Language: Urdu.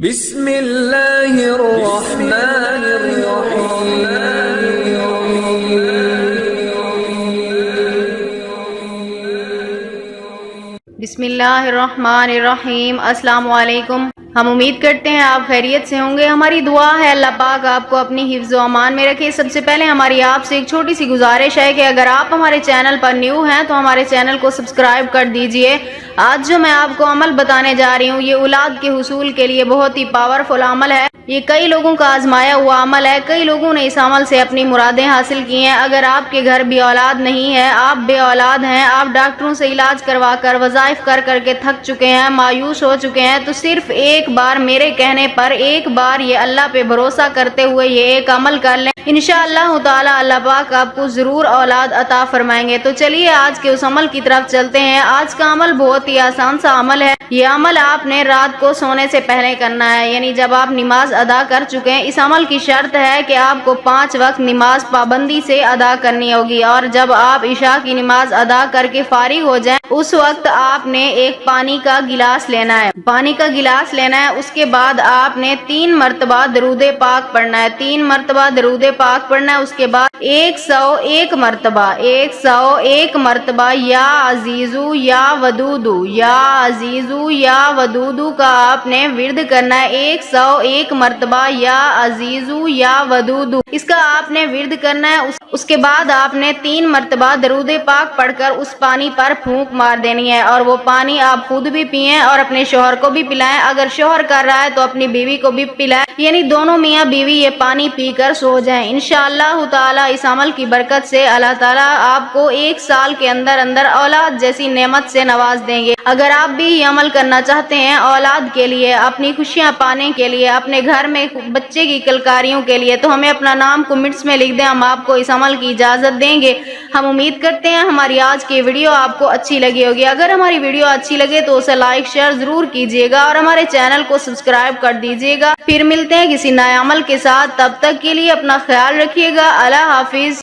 بسم اللہ الرحمن الرحیم بسم اللہ الرحمن الرحیم۔ السلام علیکم۔ ہم امید کرتے ہیں آپ خیریت سے ہوں گے۔ ہماری دعا ہے اللہ پاک آپ کو اپنی حفظ و امان میں رکھے۔ سب سے پہلے ہماری آپ سے ایک چھوٹی سی گزارش ہے کہ اگر آپ ہمارے چینل پر نیو ہیں تو ہمارے چینل کو سبسکرائب کر دیجئے۔ آج جو میں آپ کو عمل بتانے جا رہی ہوں یہ اولاد کے حصول کے لیے بہت ہی پاورفل عمل ہے۔ یہ کئی لوگوں کا آزمایا ہوا عمل ہے، کئی لوگوں نے اس عمل سے اپنی مرادیں حاصل کی ہیں۔ اگر آپ کے گھر بھی اولاد نہیں ہے، آپ بے اولاد ہیں، آپ ڈاکٹروں سے علاج کروا کر وظائف کر کر کے تھک چکے ہیں، مایوس ہو چکے ہیں، تو صرف ایک بار میرے کہنے پر ایک بار یہ اللہ پہ بھروسہ کرتے ہوئے یہ ایک عمل کر لیں، انشاءاللہ تعالی اللہ پاک آپ کو ضرور اولاد عطا فرمائیں گے۔ تو چلیے آج کے اس عمل کی طرف چلتے ہیں۔ آج کا عمل بہت ہی آسان سا عمل ہے۔ یہ عمل آپ نے رات کو سونے سے پہلے کرنا ہے، یعنی جب آپ نماز ادا کر چکے ہیں۔ اس عمل کی شرط ہے کہ آپ کو 5 وقت نماز پابندی سے ادا کرنی ہوگی، اور جب آپ عشاء کی نماز ادا کر کے فارغ ہو جائیں اس وقت آپ نے ایک پانی کا گلاس لینا ہے، پانی کا گلاس لینا ہے۔ اس کے بعد آپ نے 3 مرتبہ درود پاک پڑھنا ہے، 3 مرتبہ درود پاک پڑھنا ہے۔ اس کے بعد 101 مرتبہ یا عزیزو یا ودودو یا عزیزو یا ودودو کا آپ نے ورد کرنا ہے۔ 101 مرتبہ یا عزیزو یا ودودو اس کا آپ نے ورد کرنا ہے۔ اس کے بعد آپ نے 3 مرتبہ درود پاک پڑھ کر اس پانی پر پھونک مار دینی ہے، اور وہ پانی آپ خود بھی پئیں اور اپنے شوہر کو بھی پلائیں۔ اگر شوہر کر رہا ہے تو اپنی بیوی کو بھی پلائیں، یعنی دونوں میاں بیوی یہ پانی پی کر سو جائیں۔ انشاءاللہ تعالی اس عمل کی برکت سے اللہ تعالی آپ کو 1 سال کے اندر اولاد جیسی نعمت سے نواز دیں گے۔ اگر آپ بھی یہ عمل کرنا چاہتے ہیں اولاد کے لیے، اپنی خوشیاں پانے کے لیے، اپنے گھر میں بچے کی کلکاریوں کے لیے، تو ہمیں اپنا نام کمنٹس میں لکھ دیں، ہم آپ کو اس عمل کی اجازت دیں گے۔ ہم امید کرتے ہیں ہماری آج کی ویڈیو آپ کو اچھی لگی ہوگی۔ اگر ہماری ویڈیو اچھی لگے تو اسے لائک شیئر ضرور کیجیے گا، اور ہمارے چینل کو سبسکرائب کر دیجیے گا۔ پھر ملتے ہیں کسی نئے عمل کے ساتھ، تب تک کے لیے اپنا خیال رکھیے گا۔ اللہ حافظ۔